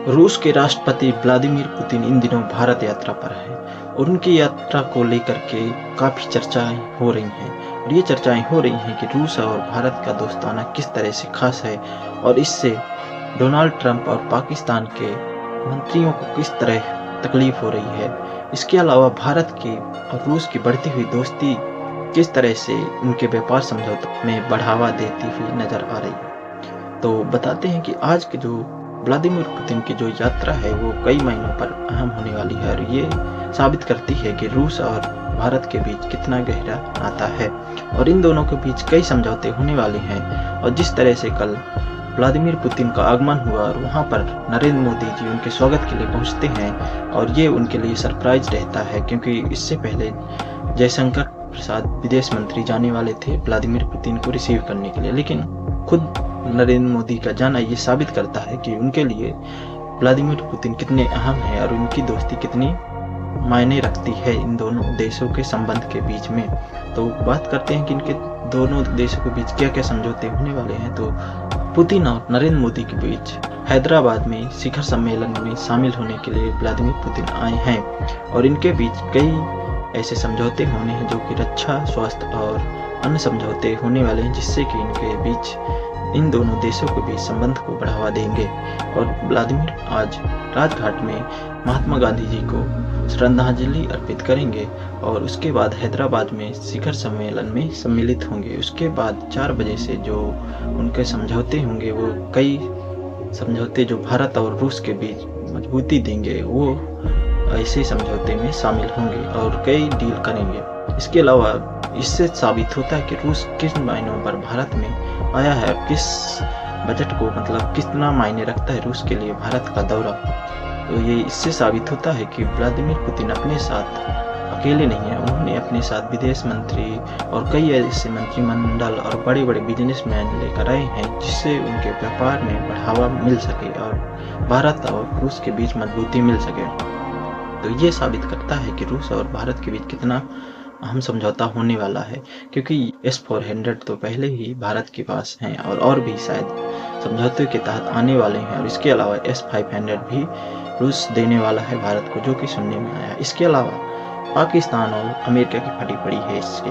रूस के राष्ट्रपति व्लादिमीर पुतिन इन दिनों भारत यात्रा पर हैं और उनकी यात्रा को लेकर के काफ़ी चर्चाएं हो रही हैं और ये चर्चाएं हो रही हैं कि रूस और भारत का दोस्ताना किस तरह से खास है और इससे डोनाल्ड ट्रंप और पाकिस्तान के मंत्रियों को किस तरह तकलीफ हो रही है। इसके अलावा भारत की और रूस की बढ़ती हुई दोस्ती किस तरह से उनके व्यापार समझौतों में बढ़ावा देती हुई नजर आ रही है। तो बताते हैं कि आज के जो व्लादिमीर पुतिन की जो यात्रा है वो कई महीनों पर अहम होने वाली है और ये साबित करती है कि रूस और भारत के बीच कितना गहरा नाता है और इन दोनों के बीच कई समझौते होने वाले हैं। और जिस तरह से कल व्लादिमीर पुतिन का आगमन हुआ और वहाँ पर नरेंद्र मोदी जी उनके स्वागत के लिए पहुँचते हैं और ये उनके लिए सरप्राइज रहता है, क्योंकि इससे पहले जयशंकर प्रसाद विदेश मंत्री जाने वाले थे व्लादिमीर पुतिन को रिसीव करने के लिए, लेकिन खुद नरेंद्र मोदी का जाना ये साबित करता है कि उनके लिए व्लादिमीर पुतिन कितने अहम हैं और उनकी दोस्ती कितनी मायने रखती है इन दोनों देशों के संबंध के बीच में। तो बात करते हैं कि इनके दोनों देशों के बीच क्या क्या समझौते होने वाले हैं। तो पुतिन और नरेंद्र मोदी के बीच हैदराबाद में शिखर सम्मेलन में शामिल होने के लिए व्लादिमीर पुतिन आए हैं और इनके बीच कई ऐसे समझौते होने हैं जो कि रक्षा, स्वास्थ्य और अन्य समझौते होने वाले हैं, जिससे कि इनके बीच इन दोनों देशों के बीच संबंध को बढ़ावा देंगे। और व्लादिमीर आज राजघाट में महात्मा गांधी जी को श्रद्धांजलि अर्पित करेंगे और उसके बाद हैदराबाद में शिखर सम्मेलन में सम्मिलित होंगे। उसके बाद 4 बजे से जो उनके समझौते होंगे वो कई समझौते जो भारत और रूस के बीच मजबूती देंगे वो ऐसे समझौते में शामिल होंगे और कई डील करेंगे। इसके अलावा इससे साबित होता है कि रूस किस मायनों पर भारत में आया है, किस बजट को मतलब कितना मायने रखता है रूस के लिए भारत का दौरा। तो ये इससे साबित होता है कि व्लादिमीर पुतिन अपने साथ अकेले नहीं है, उन्होंने अपने साथ विदेश मंत्री और कई ऐसे मंत्रिमंडल और बड़े बड़े बिजनेसमैन लेकर आए हैं, जिससे उनके व्यापार में बढ़ावा मिल सके और भारत और रूस के बीच मजबूती मिल सके। तो ये साबित करता है कि रूस और भारत के बीच कितना अहम समझौता होने वाला है, क्योंकि S-400 तो पहले ही भारत के पास हैं और भी शायद समझौते के तहत आने वाले हैं और इसके अलावा S-500 भी रूस देने वाला है भारत को, जो कि सुनने में आया। इसके अलावा पाकिस्तान और अमेरिका की फटी पड़ी है इससे,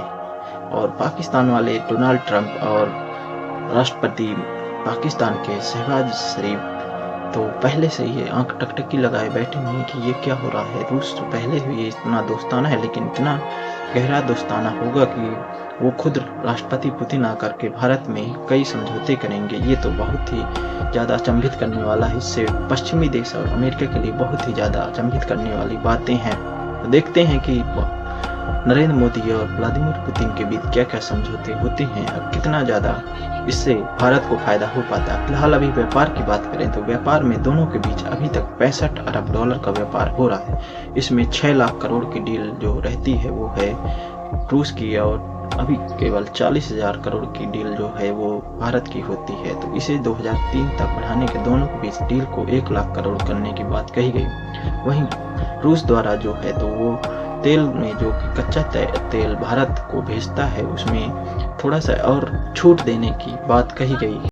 और पाकिस्तान वाले डोनाल्ड ट्रंप और राष्ट्रपति पाकिस्तान के शहबाज शरीफ तो पहले से ये आंख टकटकी लगाए बैठे हैं कि ये क्या हो रहा है। रूस तो पहले ही इतना दोस्ताना है, लेकिन इतना गहरा दोस्ताना होगा कि वो खुद राष्ट्रपति पुतिन आकर के भारत में कई समझौते करेंगे। ये तो बहुत ही ज़्यादा अचंभित करने वाला है, इससे पश्चिमी देश और अमेरिका के लिए बहुत ही ज़्यादा अचंभित करने वाली बातें हैं। तो देखते हैं कि नरेंद्र मोदी और व्लादिमीर पुतिन के बीच क्या क्या समझौते होते हैं और कितना ज़्यादा इससे भारत को फायदा हो पाता है। फिलहाल अभी व्यापार की बात करें तो व्यापार में दोनों के बीच अभी तक 65 अरब डॉलर का व्यापार हो रहा है। इसमें 6 लाख करोड़ की डील जो रहती है वो है रूस की और अभी केवल 40,000 करोड़ की डील जो है वो भारत की होती है। तो इसे 2003 तक बढ़ाने के दोनों के बीच डील को 1 लाख करोड़ करने की बात कही गई। वहीं रूस द्वारा जो है तो वो तेल में जो कि कच्चा तेल भारत को भेजता है उसमें थोड़ा सा और छूट देने की बात कही गई।